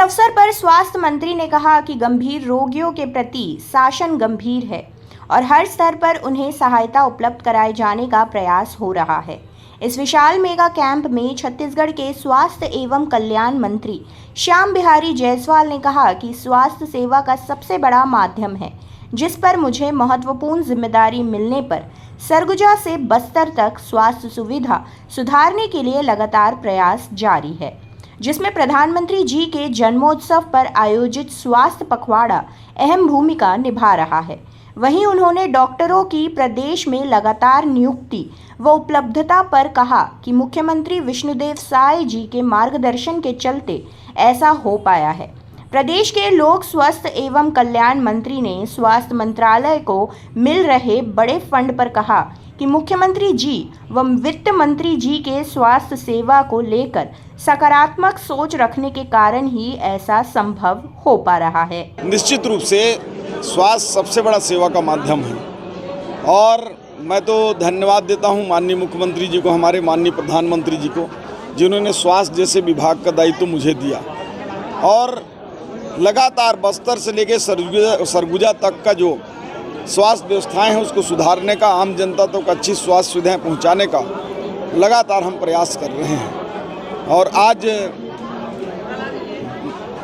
अवसर पर स्वास्थ्य मंत्री ने कहा कि गंभीर रोगियों के प्रति शासन गंभीर है और हर स्तर पर उन्हें सहायता उपलब्ध कराए जाने का प्रयास हो रहा है। इस विशाल मेगा कैंप में छत्तीसगढ़ के स्वास्थ्य एवं कल्याण मंत्री श्याम बिहारी जायसवाल ने कहा कि स्वास्थ्य सेवा का सबसे बड़ा माध्यम है, जिस पर मुझे महत्वपूर्ण जिम्मेदारी मिलने पर सरगुजा से बस्तर तक स्वास्थ्य सुविधा सुधारने के लिए लगातार प्रयास जारी है, जिसमें प्रधानमंत्री जी के जन्मोत्सव पर आयोजित स्वास्थ्य पखवाड़ा अहम भूमिका निभा रहा है। वहीं उन्होंने डॉक्टरों की प्रदेश में लगातार नियुक्ति व उपलब्धता पर कहा कि मुख्यमंत्री विष्णुदेव साय जी के मार्गदर्शन के चलते ऐसा हो पाया है। प्रदेश के लोक स्वास्थ्य एवं कल्याण मंत्री ने स्वास्थ्य मंत्रालय को मिल रहे बड़े फंड पर कहा कि मुख्यमंत्री जी व वित्त मंत्री जी के स्वास्थ्य सेवा को लेकर सकारात्मक सोच रखने के कारण ही ऐसा संभव हो पा रहा है। निश्चित रूप से स्वास्थ्य सबसे बड़ा सेवा का माध्यम है और मैं तो धन्यवाद देता हूं माननीय मुख्यमंत्री जी को, हमारे माननीय प्रधानमंत्री जी को, जिन्होंने स्वास्थ्य जैसे विभाग का दायित्व मुझे दिया और लगातार बस्तर से लेकर सरगुजा तक का जो स्वास्थ्य व्यवस्थाएं हैं उसको सुधारने का, आम जनता तक अच्छी स्वास्थ्य सुविधाएं पहुंचाने का लगातार हम प्रयास कर रहे हैं। और आज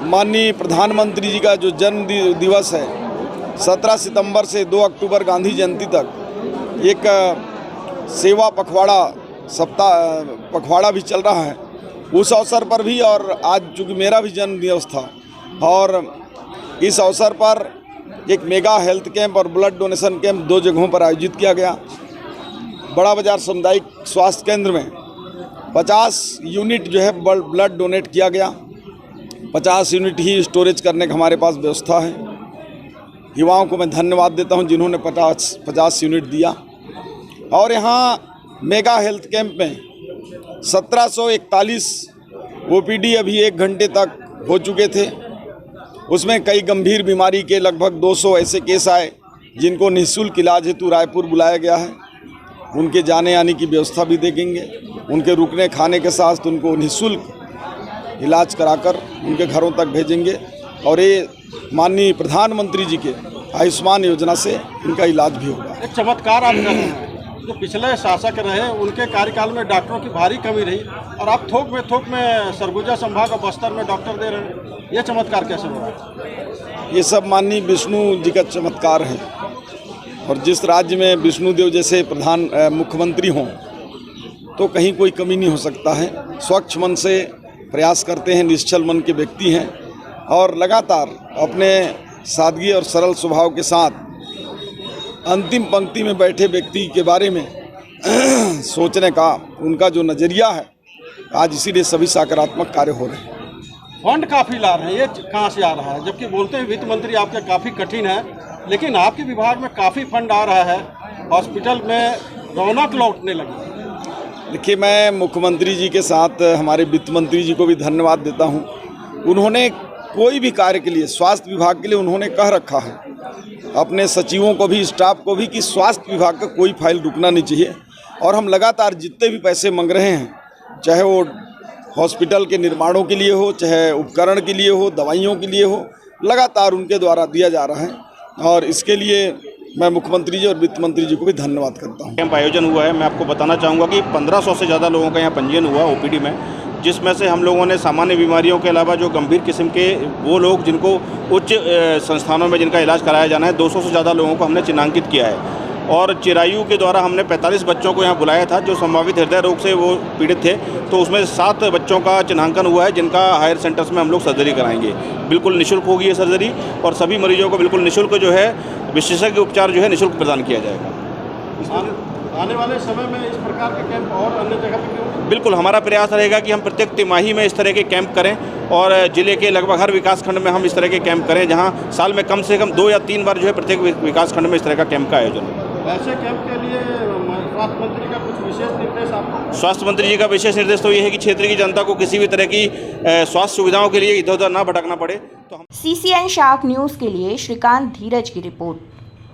माननीय प्रधानमंत्री जी का जो जन्म दिवस है, 17 सितंबर से 2 अक्टूबर गांधी जयंती तक एक सेवा पखवाड़ा भी चल रहा है। उस अवसर पर भी और आज चूँकि मेरा भी जन्म दिवस था और इस अवसर पर एक मेगा हेल्थ कैंप और ब्लड डोनेशन कैंप 2 जगहों पर आयोजित किया गया। बड़ा बाजार सामुदायिक स्वास्थ्य केंद्र में 50 यूनिट जो है ब्लड डोनेट किया गया। 50 यूनिट ही स्टोरेज करने का हमारे पास व्यवस्था है। युवाओं को मैं धन्यवाद देता हूं जिन्होंने 50 यूनिट दिया। और यहाँ मेगा हेल्थ कैंप में 1741 OPD अभी 1 घंटे तक हो चुके थे। उसमें कई गंभीर बीमारी के लगभग 200 ऐसे केस आए जिनको निःशुल्क इलाज हेतु रायपुर बुलाया गया है। उनके जाने आने की व्यवस्था भी देखेंगे, उनके रुकने खाने के साथ उनको निःशुल्क इलाज कराकर उनके घरों तक भेजेंगे और ये माननीय प्रधानमंत्री जी के आयुष्मान योजना से इनका इलाज भी होगा। एक चमत्कार आप कर रहे हैं। जो पिछले शासक रहे उनके कार्यकाल में डॉक्टरों की भारी कमी रही और आप थोक में सरगुजा संभाग और बस्तर में डॉक्टर दे रहे हैं। ये चमत्कार कैसे हो रहा है? ये सब माननीय विष्णु जी का चमत्कार है। और जिस राज्य में विष्णुदेव जैसे मुख्यमंत्री हों तो कहीं कोई कमी नहीं हो सकता है। स्वच्छ मन से प्रयास करते हैं, निश्चल मन के व्यक्ति हैं और लगातार अपने सादगी और सरल स्वभाव के साथ अंतिम पंक्ति में बैठे व्यक्ति के बारे में सोचने का उनका जो नज़रिया है, आज इसीलिए सभी सकारात्मक कार्य हो रहे हैं। फंड काफ़ी ला रहे हैं, ये कहाँ से आ रहा है? जबकि बोलते हैं वित्त मंत्री आपके काफ़ी कठिन है, लेकिन आपके विभाग में काफ़ी फंड आ रहा है, हॉस्पिटल में रौनक लौटने लगी। देखिए, मैं मुख्यमंत्री जी के साथ हमारे वित्त मंत्री जी को भी धन्यवाद देता हूँ। उन्होंने कोई भी कार्य के लिए, स्वास्थ्य विभाग के लिए उन्होंने कह रखा है अपने सचिवों को भी, स्टाफ को भी, कि स्वास्थ्य विभाग का कोई फाइल रुकना नहीं चाहिए। और हम लगातार जितने भी पैसे मांग रहे हैं, चाहे वो हॉस्पिटल के निर्माणों के लिए हो, चाहे उपकरण के लिए हो, दवाइयों के लिए हो, लगातार उनके द्वारा दिया जा रहा है और इसके लिए मैं मुख्यमंत्री जी और वित्त मंत्री जी को भी धन्यवाद करता हूँ। कैंप आयोजन हुआ है। मैं आपको बताना चाहूँगा कि 1500 से ज़्यादा लोगों का यहाँ पंजीयन हुआ OPD में, जिसमें से हम लोगों ने सामान्य बीमारियों के अलावा जो गंभीर किस्म के वो लोग जिनको उच्च संस्थानों में जिनका इलाज कराया जाना है, 200 से ज़्यादा लोगों को हमने चिन्हांकित किया है। और चिरायु के द्वारा हमने 45 बच्चों को यहाँ बुलाया था जो संभावित हृदय रोग से वो पीड़ित थे, तो उसमें 7 बच्चों का चिन्हांकन हुआ है जिनका हायर सेंटर्स में हम लोग सर्जरी कराएंगे। बिल्कुल निःशुल्क होगी ये सर्जरी और सभी मरीजों को बिल्कुल निःशुल्क जो है विशेषज्ञ उपचार जो है निःशुल्क प्रदान किया जाएगा। आने वाले समय में इस प्रकार के कैंप और अन्य जगह पर क्यों? बिल्कुल, हमारा प्रयास रहेगा कि हम प्रत्येक तिमाही में इस तरह के कैंप करें और जिले के लगभग हर विकासखंड में हम इस तरह के कैंप करें, जहां साल में कम से कम 2 या 3 बार जो है प्रत्येक विकासखंड में इस तरह का कैंप का आयोजन हो। ऐसे कैंप के लिए स्वास्थ्य मंत्री का कुछ विशेष निर्देश आपको? स्वास्थ्य मंत्री जी का विशेष निर्देश तो ये है कि क्षेत्र की जनता को किसी भी तरह की स्वास्थ्य सुविधाओं के लिए इधर उधर ना भटकना पड़े। तो CCN शार्क न्यूज़ के लिए श्रीकांत धीरज की रिपोर्ट।